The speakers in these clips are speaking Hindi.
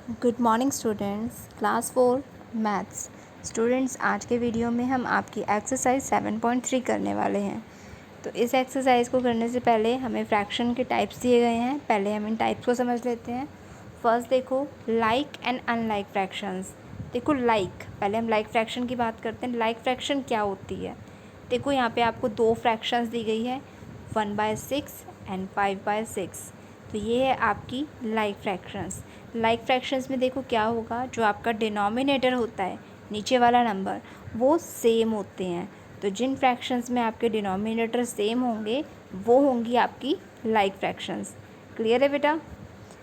Good morning students, class 4 maths. Students, आज के वीडियो में हम आपकी एक्सरसाइज 7.3 करने वाले हैं। तो इस एक्सरसाइज को करने से पहले हमें फ्रैक्शन के टाइप्स दिए गए हैं। पहले हम इन टाइप्स को समझ लेते हैं। फर्स्ट देखो, लाइक एंड अनलाइक फ्रैक्शंस। देखो लाइक, पहले हम लाइक फ्रैक्शन की बात करते हैं। लाइक फ्रैक्शन क्या होती है? देखो यहाँ पे आपको दो फ्रैक्शंस दी गई है, 1/6 एंड 5/6। तो ये है आपकी लाइक फ्रैक्शंस। लाइक फ्रैक्शंस में देखो क्या होगा, जो आपका डिनोमिनेटर होता है, नीचे वाला नंबर, वो सेम होते हैं। तो जिन फ्रैक्शंस में आपके डिनोमिनेटर सेम होंगे वो होंगी आपकी लाइक फ्रैक्शंस। क्लियर है बेटा?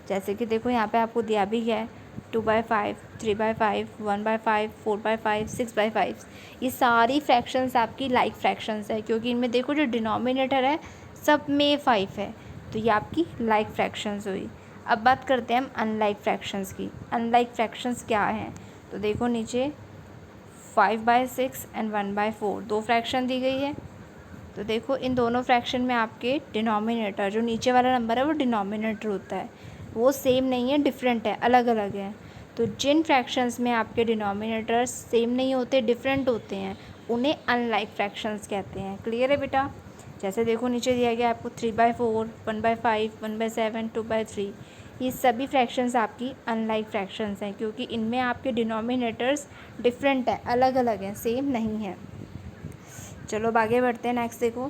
जैसे कि देखो यहाँ पे आपको दिया भी है 2/5, 3/5, 1/5, 4/5, 6/5। ये सारी फ्रैक्शंस आपकी लाइक फ्रैक्शंस है, क्योंकि इनमें देखो जो डिनोमिनेटर है सब में 5 है, तो ये आपकी लाइक फ्रैक्शंस हुई। अब बात करते हैं हम अनलाइक फ्रैक्शंस की। अनलाइक फ्रैक्शंस क्या हैं? तो देखो नीचे 5/6 एंड 1/4 दो फ्रैक्शन दी गई है। तो देखो इन दोनों फ्रैक्शन में आपके डिनोमिनेटर, जो नीचे वाला नंबर है वो डिनोमिनेटर होता है, वो सेम नहीं है, डिफरेंट है, अलग अलग है। तो जिन फ्रैक्शंस में आपके डिनोमिनेटर्स सेम नहीं होते, डिफरेंट होते हैं, उन्हें अनलाइक फ्रैक्शंस कहते हैं। क्लियर है बेटा? जैसे देखो नीचे दिया गया आपको 3/4, 1/5, 1/7, 2/3। ये सभी फ्रैक्शंस आपकी अनलाइक फ्रैक्शंस हैं, क्योंकि इनमें आपके डिनोमिनेटर्स डिफरेंट है, अलग अलग हैं, सेम नहीं है। चलो अब आगे बढ़ते हैं। नेक्स्ट देखो,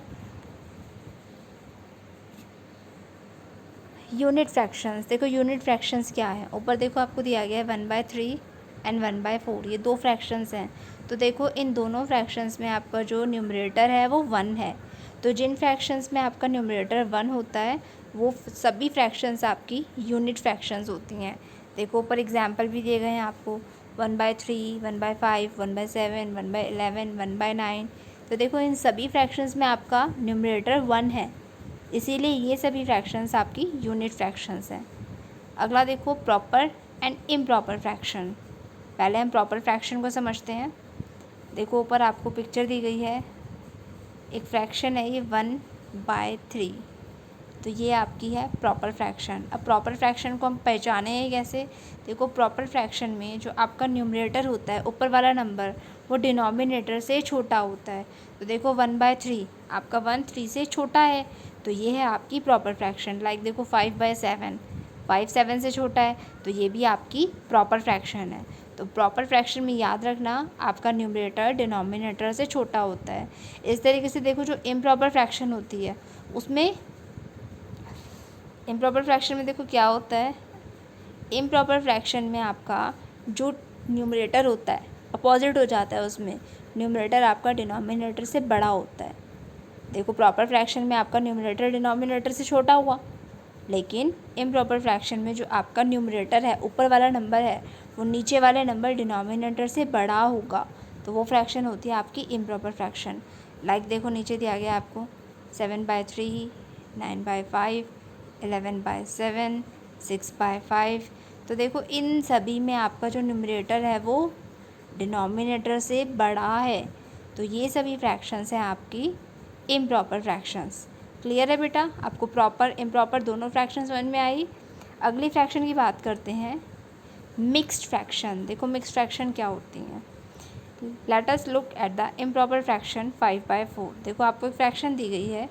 यूनिट फ्रैक्शंस। देखो यूनिट फ्रैक्शंस क्या है? ऊपर देखो आपको दिया गया है 1/3 एंड 1/4, ये दो फ्रैक्शंस हैं। तो देखो इन दोनों फ्रैक्शंस में आपका जो न्यूमरेटर है वो 1 है। तो जिन फ्रैक्शंस में आपका न्यूमरेटर 1 होता है वो सभी फ्रैक्शंस आपकी यूनिट फ्रैक्शंस होती हैं। देखो ऊपर एग्जाम्पल भी दिए गए हैं आपको, 1/3, 1/5, 1/7, 1/11, 1/9। तो देखो इन सभी फ्रैक्शंस में आपका न्यूमरेटर 1 है, इसीलिए ये सभी फ्रैक्शंस आपकी यूनिट फ्रैक्शंस हैं। अगला देखो, प्रॉपर एंड इम्प्रॉपर फ्रैक्शन। पहले हम प्रॉपर फ्रैक्शन को समझते हैं। देखो ऊपर आपको पिक्चर दी गई है, एक फ्रैक्शन है ये 1/3। तो ये आपकी है प्रॉपर फ्रैक्शन। अब प्रॉपर फ्रैक्शन को हम पहचाने हैं कैसे? देखो प्रॉपर फ्रैक्शन में जो आपका न्यूमरेटर होता है, ऊपर वाला नंबर, वो डिनोमिनेटर से छोटा होता है। तो देखो 1/3 आपका 1 3 से छोटा है, तो ये है आपकी प्रॉपर फ्रैक्शन। लाइक देखो 5/7, 5 7 से छोटा है, तो ये भी आपकी प्रॉपर फ्रैक्शन है। तो प्रॉपर फ्रैक्शन में याद रखना, आपका न्यूमरेटर डिनोमिनेटर से छोटा होता है। इस तरीके से देखो जो इम्प्रॉपर फ्रैक्शन होती है, उसमें इम्प्रॉपर फ्रैक्शन में देखो क्या होता है। इम्प्रॉपर फ्रैक्शन में आपका जो न्यूमरेटर होता है अपोजिट हो जाता है, उसमें न्यूमरेटर आपका डिनोमिनेटर से बड़ा होता है। देखो प्रॉपर फ्रैक्शन में आपका न्यूमरेटर डिनोमिनेटर से छोटा हुआ, लेकिन इम्प्रॉपर फ्रैक्शन में जो आपका न्यूमरेटर है, ऊपर वाला नंबर है, वो नीचे वाले नंबर डिनोमिनेटर से बड़ा होगा, तो वो फ्रैक्शन होती है आपकी इम्प्रॉपर फ्रैक्शन। लाइक देखो नीचे दिया गया आपको 7/3, 9/5, 11/7, 6/5। तो देखो इन सभी में आपका जो न्यूमरेटर है वो डिनोमिनेटर से बड़ा है, तो ये सभी फ्रैक्शंस हैं आपकी इम्प्रॉपर फ्रैक्शंस। क्लियर है बेटा? आपको प्रॉपर इम्प्रॉपर दोनों फ्रैक्शंस समझ में आई। अगली फ्रैक्शन की बात करते हैं, मिक्स्ड फ्रैक्शन। देखो मिक्स्ड फ्रैक्शन क्या होती हैं। Let us look at the improper fraction 5/4। देखो आपको एक फ्रैक्शन दी गई है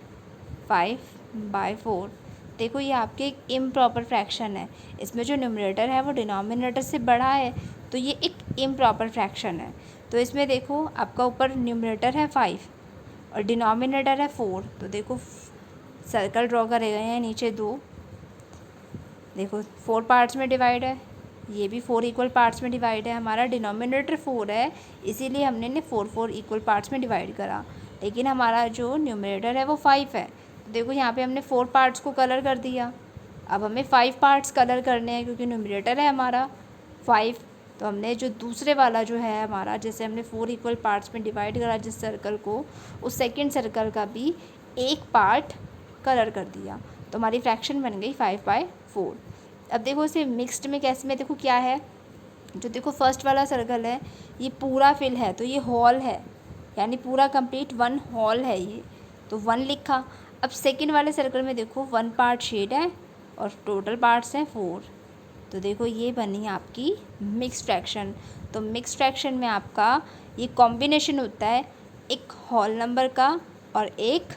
5/4। देखो ये आपके एक इम्प्रॉपर फ्रैक्शन है, इसमें जो न्यूमरेटर है वो डिनोमिनेटर से बड़ा है, तो ये एक इम्प्रॉपर फ्रैक्शन है। तो इसमें देखो आपका ऊपर न्यूमरेटर है 5 और डिनोमिनेटर है 4। तो देखो सर्कल ड्रॉ करे गए हैं नीचे दो, देखो 4 पार्ट्स में डिवाइड है, ये भी 4 इक्वल पार्ट्स में डिवाइड है। हमारा डिनोमिनेटर 4 है, इसीलिए हमने इन्हें 4 इक्वल पार्ट्स में डिवाइड करा, लेकिन हमारा जो न्यूमरेटर है वो 5 है। तो देखो यहाँ पे हमने 4 पार्ट्स को कलर कर दिया। अब हमें 5 पार्ट्स कलर करने हैं, क्योंकि न्यूमरेटर है हमारा 5। तो हमने जो दूसरे वाला जो है हमारा, जैसे हमने 4 इक्वल पार्ट्स में डिवाइड करा जिस सर्कल को, उस सेकेंड सर्कल का भी एक पार्ट कलर कर दिया, तो हमारी फ्रैक्शन बन गई 5/4। अब देखो इसे मिक्स्ड में कैसे में, देखो क्या है, जो देखो फर्स्ट वाला सर्कल है ये पूरा फिल है, तो ये हॉल है, यानी पूरा कंप्लीट 1 हॉल है ये, तो 1 लिखा। अब सेकंड वाले सर्कल में देखो 1 पार्ट शेड है और टोटल पार्ट्स हैं 4, तो देखो ये बनी आपकी मिक्स्ड फ्रैक्शन। तो मिक्स्ड फ्रैक्शन में आपका ये कॉम्बिनेशन होता है एक होल नंबर का और एक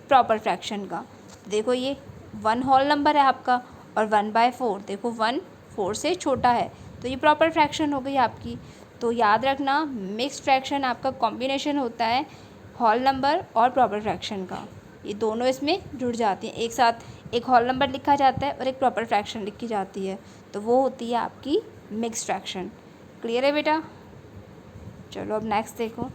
प्रॉपर फ्रैक्शन का। देखो ये 1 होल नंबर है आपका और 1/4, देखो 1 4 से छोटा है, तो ये प्रॉपर फ्रैक्शन हो गई आपकी। तो याद रखना मिक्स्ड फ्रैक्शन आपका कॉम्बिनेशन होता है होल नंबर और प्रॉपर फ्रैक्शन का, ये दोनों इसमें जुड़ जाती हैं एक साथ। एक होल नंबर लिखा जाता है और एक प्रॉपर फ्रैक्शन लिखी जाती है, तो वो होती है आपकी मिक्स्ड फ्रैक्शन। क्लियर है बेटा? चलो अब नेक्स्ट देखो।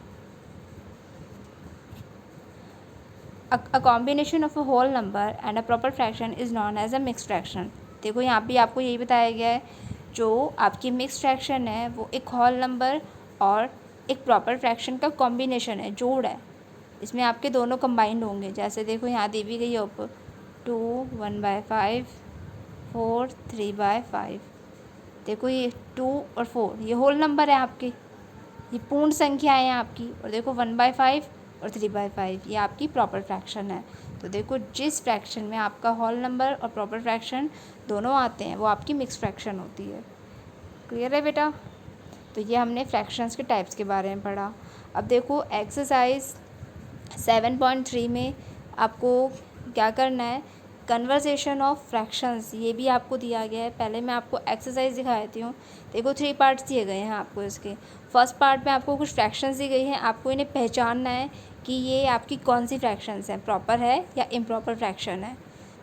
A combination of a whole number and a proper fraction is known as a mixed fraction। देखो यहाँ भी आपको यही बताया गया है, जो आपकी मिक्स्ड फ्रैक्शन है वो एक होल नंबर और एक प्रॉपर फ्रैक्शन का कॉम्बिनेशन है, जोड़ है। इसमें आपके दोनों कंबाइंड होंगे। जैसे देखो यहाँ दी भी गई है ऊपर 2 1/5 4 3/5। देखो ये 2 और 4 ये होल नंबर है आपके, ये पूर्ण संख्याएँ हैं आपकी। और देखो 1/5 और 3/5 ये आपकी प्रॉपर फ्रैक्शन है। तो देखो जिस फ्रैक्शन में आपका होल नंबर और प्रॉपर फ्रैक्शन दोनों आते हैं वो आपकी मिक्स फ्रैक्शन होती है। क्लियर है बेटा? तो ये हमने फ्रैक्शंस के टाइप्स के बारे में पढ़ा। अब देखो एक्सरसाइज 7.3 में आपको क्या करना है, कन्वर्सेशन ऑफ फ्रैक्शंस, ये भी आपको दिया गया है। पहले मैं आपको एक्सरसाइज दिखा देती हूँ। देखो 3 पार्ट्स दिए गए हैं आपको इसके। फर्स्ट पार्ट में आपको कुछ फ्रैक्शंस दी गई हैं, आपको इन्हें पहचानना है कि ये आपकी कौन सी फ्रैक्शंस हैं, प्रॉपर है या इम्प्रॉपर फ्रैक्शन है।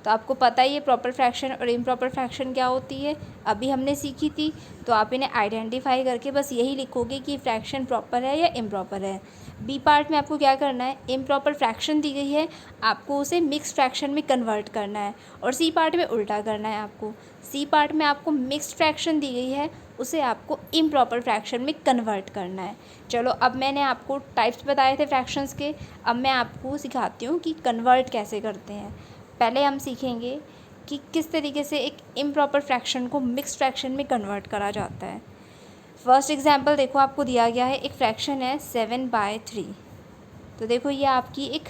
तो आपको पता ही है प्रॉपर फ्रैक्शन और इम्प्रॉपर फ्रैक्शन क्या होती है, अभी हमने सीखी थी। तो आप इन्हें आइडेंटिफाई करके बस यही लिखोगे कि फ्रैक्शन प्रॉपर है या इम्प्रॉपर है। बी पार्ट में आपको क्या करना है, इम्प्रॉपर फ्रैक्शन दी गई है, आपको उसे मिक्स्ड फ्रैक्शन में कन्वर्ट करना है। और सी पार्ट में उल्टा करना है आपको। सी पार्ट में आपको मिक्स्ड फ्रैक्शन दी गई है, उसे आपको इम्प्रॉपर फ्रैक्शन में कन्वर्ट करना है। चलो अब मैंने आपको टाइप्स बताए थे फ्रैक्शंस के, अब मैं आपको सिखाती हूँ कि कन्वर्ट कैसे करते हैं। पहले हम सीखेंगे कि किस तरीके से एक इम्प्रॉपर फ्रैक्शन को मिक्स्ड फ्रैक्शन में कन्वर्ट करा जाता है। फर्स्ट एग्जांपल देखो आपको दिया गया है, एक फ्रैक्शन है 7/3। तो देखो ये आपकी एक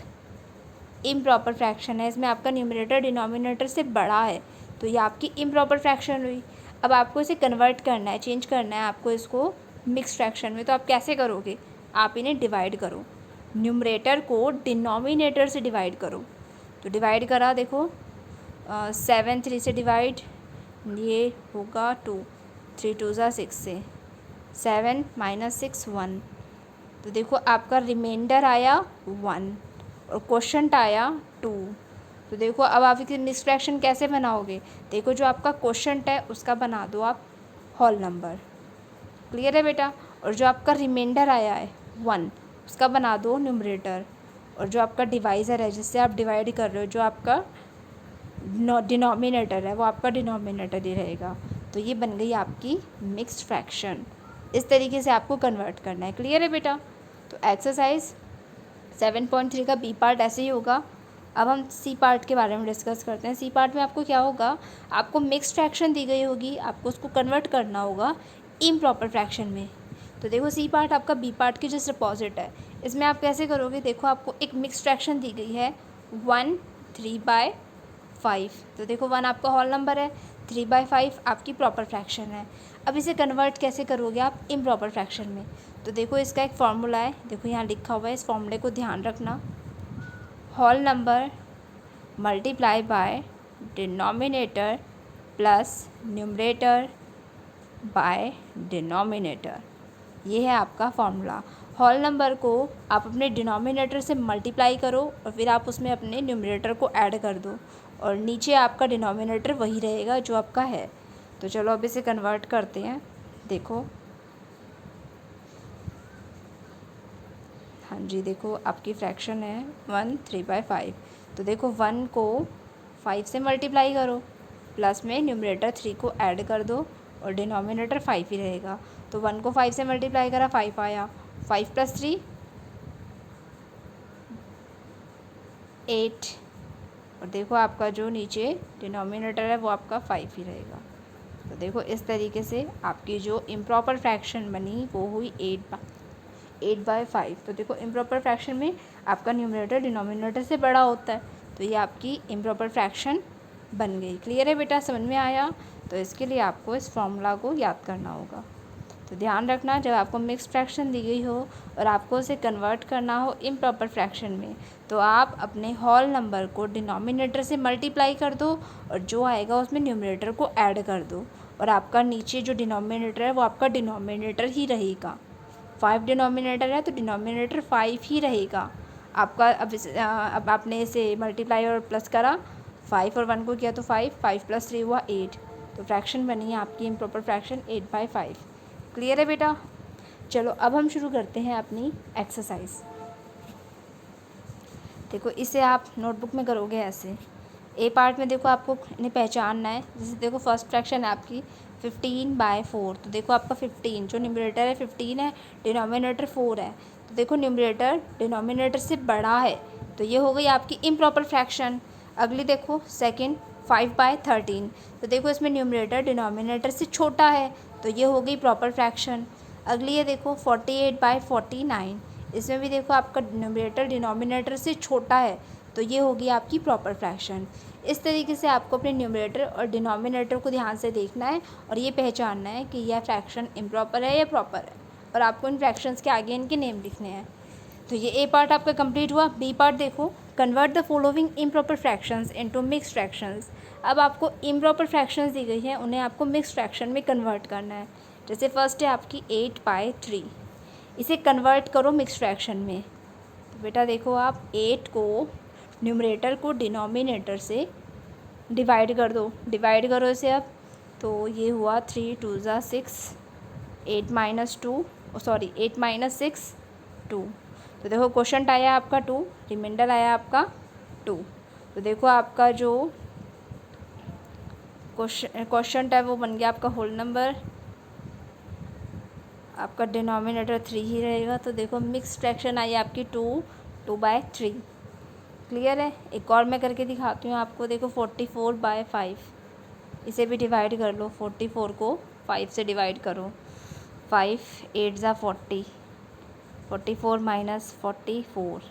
इम्प्रॉपर फ्रैक्शन है, इसमें आपका न्यूमरेटर डिनोमिनेटर से बड़ा है, तो ये आपकी इम्प्रॉपर फ्रैक्शन हुई। अब आपको इसे कन्वर्ट करना है, चेंज करना है आपको इसको मिक्स्ड फ्रैक्शन में। तो आप कैसे करोगे, आप इन्हें डिवाइड करो, न्यूमरेटर को डिनोमिनेटर से डिवाइड करो। तो डिवाइड करा, देखो 7 3 से डिवाइड, ये होगा 2, 3 2 ज़ा 6 से, 7 - 6 1। तो देखो आपका रिमाइंडर आया 1 और क्वोशंट आया 2। तो देखो अब आप इसकी मिक्स्ड फ्रैक्शन कैसे बनाओगे, देखो जो आपका क्वोशंट है उसका बना दो आप होल नंबर। क्लियर है बेटा? और जो आपका रिमाइंडर आया है 1 उसका बना दो न्यूमरेटर। और जो आपका डिवाइज़र है जिससे आप डिवाइड कर रहे हो, जो आपका डिनोमिनेटर है वो आपका डिनोमिनेटर ही रहेगा। तो ये बन गई आपकी मिक्स्ड फ्रैक्शन। इस तरीके से आपको कन्वर्ट करना है। क्लियर है बेटा? तो एक्सरसाइज 7.3 का बी पार्ट ऐसे ही होगा। अब हम सी पार्ट के बारे में डिस्कस करते हैं। सी पार्ट में आपको क्या होगा, आपको मिक्स्ड फ्रैक्शन दी गई होगी, आपको उसको कन्वर्ट करना होगा इम्प्रॉपर फ्रैक्शन में। तो देखो सी पार्ट आपका बी पार्ट की जस्ट अपोजिट है। इसमें आप कैसे करोगे, देखो आपको एक मिक्स्ड फ्रैक्शन दी गई है 1 3/5। तो देखो 1 आपका होल नंबर है, 3/5 आपकी प्रॉपर फ्रैक्शन है। अब इसे कन्वर्ट कैसे करोगे आप इम्प्रॉपर फ्रैक्शन में। तो देखो इसका एक फार्मूला है, देखो यहाँ लिखा हुआ है, इस फार्मूले को ध्यान रखना। Whole number multiply by denominator plus numerator by denominator, ये है आपका फार्मूला। होल नंबर को आप अपने डिनोमिनेटर से मल्टीप्लाई करो और फिर आप उसमें अपने न्यूमरेटर को ऐड कर दो और नीचे आपका डिनोमिनेटर वही रहेगा जो आपका है। तो चलो अब इसे कन्वर्ट करते हैं। देखो हाँ जी, देखो आपकी फ्रैक्शन है 1 3/5। तो देखो 1 को 5 से मल्टीप्लाई करो, प्लस में न्यूमरेटर 3 को ऐड कर दो और डिनोमिनेटर 5 ही रहेगा। तो 1 को 5 से मल्टीप्लाई करा, 5 आया, 5 + 3 8। और देखो आपका जो नीचे डिनोमिनेटर है वो आपका 5 ही रहेगा। तो देखो इस तरीके से आपकी जो इम्प्रॉपर फ्रैक्शन बनी वो हुई 8/5। तो देखो इम्प्रॉपर फ्रैक्शन में आपका न्यूमरेटर डिनोमिनेटर से बड़ा होता है, तो ये आपकी इम्प्रॉपर फ्रैक्शन बन गई। क्लियर है बेटा? समझ में आया? तो इसके लिए आपको इस फॉर्मूला को याद करना होगा। तो ध्यान रखना, जब आपको मिक्स्ड फ्रैक्शन दी गई हो और आपको उसे कन्वर्ट करना हो इम्प्रॉपर फ्रैक्शन में, तो आप अपने होल नंबर को डिनोमिनेटर से मल्टीप्लाई कर दो और जो आएगा उसमें न्यूमरेटर को ऐड कर दो, और आपका नीचे जो डिनोमिनेटर है वो आपका डिनोमिनेटर ही रहेगा। 5 डिनोमिनेटर है तो डिनोमिनेटर 5 ही रहेगा आपका। अब आपने इसे मल्टीप्लाई और प्लस करा, 5 और 1 को किया तो 5, 5 + 3 हुआ 8। तो फ्रैक्शन बनी है आपकी इम्प्रॉपर फ्रैक्शन 8/5। क्लियर है बेटा? चलो अब हम शुरू करते हैं अपनी एक्सरसाइज। देखो इसे आप नोटबुक में करोगे ऐसे। ए पार्ट में देखो आपको इन्हें पहचानना है। जैसे देखो फर्स्ट फ्रैक्शन है आपकी 15/4। तो देखो आपका 15 जो न्यूमरेटर है 15 है, डिनोमिनेटर 4 है। तो देखो न्यूमरेटर डिनोमिनेटर से बड़ा है, तो ये हो गई आपकी इम्प्रॉपर फ्रैक्शन। अगली देखो सेकंड 5/13। तो देखो इसमें न्यूमरेटर डिनोमिनेटर से छोटा है, तो ये हो गई प्रॉपर फ्रैक्शन। अगली है देखो 48/49। इसमें भी देखो आपका न्यूमरेटर डिनोमिनेटर से छोटा है, तो ये होगी आपकी प्रॉपर फ्रैक्शन। इस तरीके से आपको अपने न्यूमरेटर और डिनोमिनेटर को ध्यान से देखना है और ये पहचानना है कि यह फ्रैक्शन इम्प्रॉपर है या प्रॉपर है, और आपको इन फ्रैक्शंस के आगे इनके नेम लिखने हैं। तो ये ए पार्ट आपका कंप्लीट हुआ। बी पार्ट देखो, convert the following improper fractions into mixed fractions. अब आपको इम्प्रॉपर फ्रैक्शंस दी गई हैं, उन्हें आपको मिक्स्ड फ्रैक्शन में कन्वर्ट करना है। जैसे फर्स्ट है आपकी 8/3, इसे कन्वर्ट करो मिक्स्ड फ्रैक्शन में। तो बेटा देखो आप 8 को न्यूमरेटर को डिनोमिनेटर से डिवाइड कर दो, डिवाइड करो इसे अब। तो ये हुआ 3 × 2 = 6, 8 - 2 सॉरी 8 - 6 2। तो देखो क्वेश्चन आया आपका 2, रिमाइंडर आया आपका 2। तो देखो आपका जो क्वेश्चन है वो बन गया आपका होल नंबर, आपका डिनोमिनेटर 3 ही रहेगा। तो देखो मिक्स फ्रैक्शन आई आपकी 2/3। क्लियर है? एक और मैं करके दिखाती हूँ आपको। देखो 44/5, इसे भी डिवाइड कर लो। 44 को 5 से डिवाइड करो, 5 8 = 40, 44 - 44।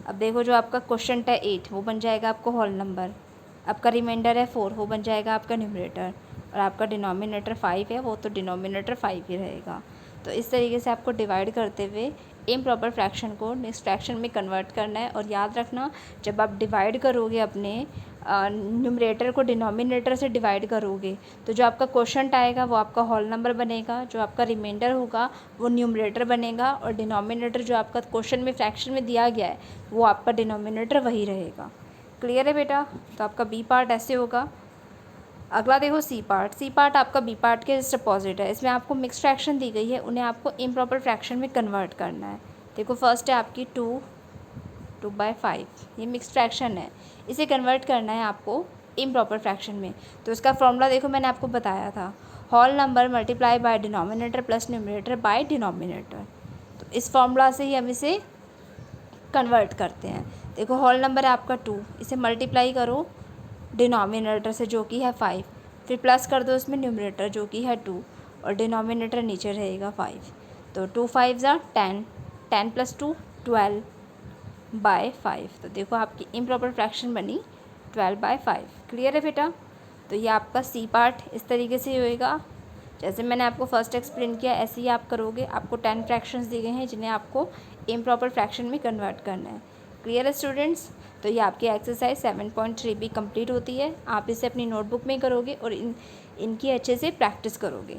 अब देखो जो आपका क्वेश्चन है 8 वो बन जाएगा आपको होल नंबर, आपका रिमाइंडर है 4 वो बन जाएगा आपका न्यूमरेटर, और आपका डिनोमिनेटर 5 है वो तो डिनोमिनेटर 5 ही रहेगा। तो इस तरीके से आपको डिवाइड करते हुए इम्प्रॉपर फ्रैक्शन को नेक्स्ट फ्रैक्शन में कन्वर्ट करना है। और याद रखना, जब आप डिवाइड करोगे अपने न्यूमरेटर को डिनोमिनेटर से डिवाइड करोगे, तो जो आपका क्वेश्चन आएगा वो आपका होल नंबर बनेगा, जो आपका रिमाइंडर होगा वो न्यूमरेटर बनेगा, और डिनोमिनेटर जो आपका क्वेश्चन में फ्रैक्शन में दिया गया है वो आपका डिनोमिनेटर वही रहेगा। क्लियर है बेटा? तो आपका बी पार्ट ऐसे होगा। अगला देखो सी पार्ट। सी पार्ट आपका बी पार्ट के जस्ट अपोजिट है। इसमें आपको मिक्स फ्रैक्शन दी गई है, उन्हें आपको इम्प्रॉपर फ्रैक्शन में कन्वर्ट करना है। देखो फर्स्ट है आपकी 2/5, ये मिक्स फ्रैक्शन है, इसे कन्वर्ट करना है आपको इम्प्रॉपर फ्रैक्शन में। तो इसका फॉर्मूला देखो मैंने आपको बताया था, whole number multiply by denominator plus numerator by denominator. तो इस फॉर्मूला से ही हम इसे कन्वर्ट करते हैं। देखो होल नंबर है आपका 2, इसे मल्टीप्लाई करो डिनोमिनेटर से जो कि है 5, फिर प्लस कर दो इसमें न्यूमरेटर जो कि है 2, और डिनोमिनेटर नीचे रहेगा 5। तो 2 × 5 = 10, 10 + 2 12/5। तो देखो आपकी इम्प्रॉपर फ्रैक्शन बनी 12/5। क्लियर है बेटा? तो ये आपका सी पार्ट इस तरीके से होएगा। जैसे मैंने आपको फर्स्ट एक्सप्लेन किया ऐसे ही आप करोगे। आपको 10 फ्रैक्शंस दिए गए हैं जिन्हें आपको इम्प्रॉपर फ्रैक्शन में कन्वर्ट करना है। क्लियर है स्टूडेंट्स? तो ये आपकी एक्सरसाइज 7.3 भी कंप्लीट होती है। आप इसे अपनी नोटबुक में करोगे और इनकी अच्छे से प्रैक्टिस करोगे।